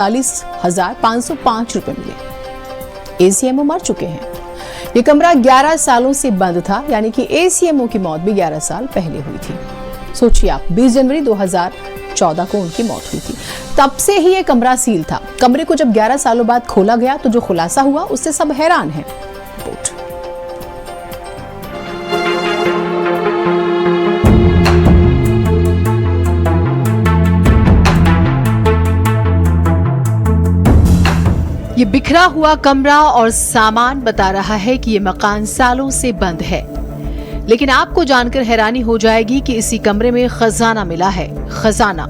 45,505 रुपए मिले। एसीएमओ मर चुके हैं। ये कमरा 11 सालों से बंद था, यानी कि एसीएमओ की मौत भी 11 साल पहले हुई थी। सोचिए आप, 20 जनवरी 2014 को उनकी मौत हुई थी। तब से ही ये कमरा सील था। कमरे को जब 11 सालों बाद खोला गया तो जो खुलासा हुआ उससे सब हैरान हैं। रिपोर्ट। ये बिखरा हुआ कमरा और सामान बता रहा है कि ये मकान सालों से बंद है। लेकिन आपको जानकर हैरानी हो जाएगी कि इसी कमरे में खजाना मिला है। खजाना।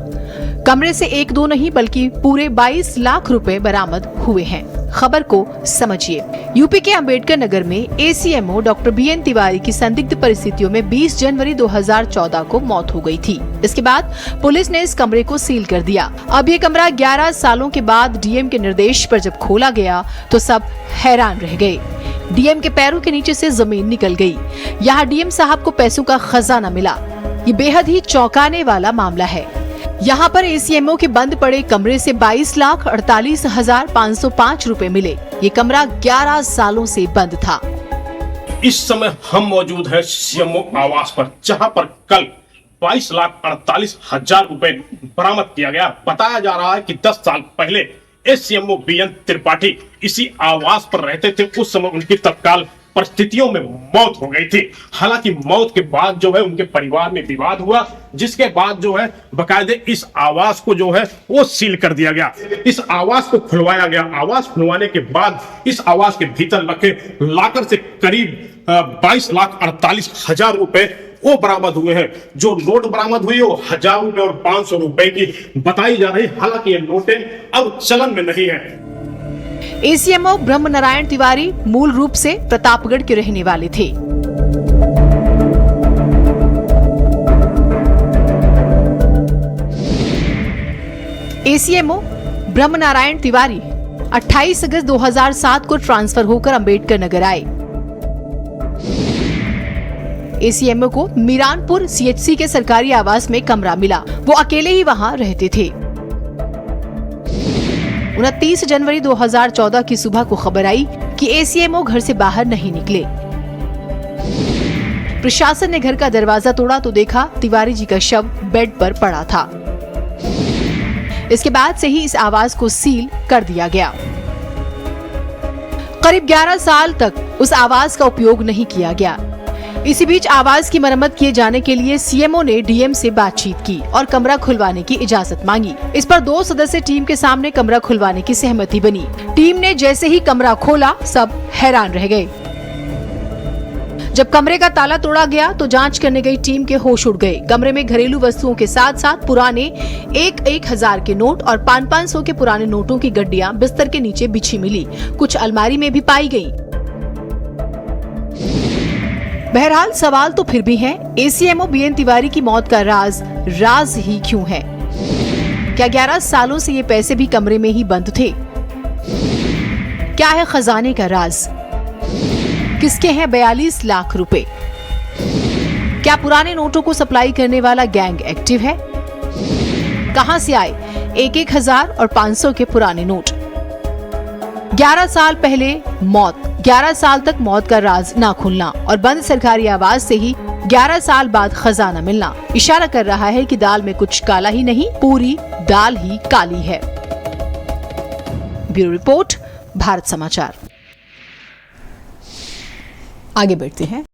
कमरे से एक दो नहीं बल्कि पूरे 22 लाख रुपए बरामद हुए हैं। खबर को समझिए। यूपी के अंबेडकर नगर में एसीएमओ डॉक्टर बीएन तिवारी की संदिग्ध परिस्थितियों में 20 जनवरी 2014 को मौत हो गई थी। इसके बाद पुलिस ने इस कमरे को सील कर दिया। अब ये कमरा 11 सालों के बाद डीएम के निर्देश पर जब खोला गया तो सब हैरान रह गए। डीएम के पैरों के नीचे से जमीन निकल गई। यहाँ डीएम साहब को पैसों का खजाना मिला। ये बेहद ही चौंकाने वाला मामला है। यहाँ पर एसीएमओ के बंद पड़े कमरे से 22,48,505 रुपए मिले। ये कमरा 11 सालों से बंद था। इस समय हम मौजूद हैं सीएमओ आवास पर, जहां पर कल 22,48,000 रुपए बरामद किया गया। बताया जा रहा है कि 10 साल पहले एसीएमओ बीएन त्रिपाठी इसी आवास पर रहते थे। उस समय उनकी तत्काल परिस्थितियों में मौत हो गई थी। हालांकि मौत के बाद जो है उनके परिवार में विवाद हुआ, जिसके बाद जो है बकायदे इस आवास को जो है वो सील कर दिया गया। इस आवास को खुलवाया गया। आवास खुलवाने के बाद इस आवास के भीतर रखे लाकर से करीब 22,48,000 रुपए वो बरामद हुए हैं। जो नोट बरामद हुई वो 1000 रुपए और 500 रुपए की बताई जा रही। हालांकि ये नोटें अब चलन में नहीं है। एसीएमओ ब्रह्म नारायण तिवारी मूल रूप से प्रतापगढ़ के रहने वाले थे। एसीएमओ ब्रह्म नारायण तिवारी 28 अगस्त 2007 को ट्रांसफर होकर अंबेडकर नगर आए। एसीएमओ को मीरानपुर सीएचसी के सरकारी आवास में कमरा मिला। वो अकेले ही वहां रहते थे। 29 जनवरी 2014 की सुबह को खबर आई कि एसीएमओ घर से बाहर नहीं निकले। प्रशासन ने घर का दरवाजा तोड़ा तो देखा तिवारी जी का शव बेड पर पड़ा था। इसके बाद से ही इस आवास को सील कर दिया गया। करीब 11 साल तक उस आवास का उपयोग नहीं किया गया। इसी बीच आवास की मरम्मत किए जाने के लिए सीएमओ ने डीएम से बातचीत की और कमरा खुलवाने की इजाजत मांगी। इस पर 2 सदस्य टीम के सामने कमरा खुलवाने की सहमति बनी। टीम ने जैसे ही कमरा खोला सब हैरान रह गए। जब कमरे का ताला तोड़ा गया तो जांच करने गई टीम के होश उड़ गए। कमरे में घरेलू वस्तुओं के साथ साथ पुराने 1,000 के नोट और 500 के पुराने नोटों की गड्डियां बिस्तर के नीचे बिछी मिली। कुछ अलमारी में भी पाई गयी। बहरहाल सवाल तो फिर भी है, एसीएमओ बीएन तिवारी की मौत का राज ही क्यों है? क्या 11 सालों से ये पैसे भी कमरे में ही बंद थे? क्या है खजाने का राज? किसके हैं 42 लाख रुपए? क्या पुराने नोटों को सप्लाई करने वाला गैंग एक्टिव है? कहां से आए 1,000 और 500 के पुराने नोट? 11 साल पहले मौत, 11 साल तक मौत का राज ना खुलना और बंद सरकारी आवास से ही 11 साल बाद खजाना मिलना इशारा कर रहा है कि दाल में कुछ काला ही नहीं, पूरी दाल ही काली है। ब्यूरो रिपोर्ट, भारत समाचार। आगे बढ़ते हैं।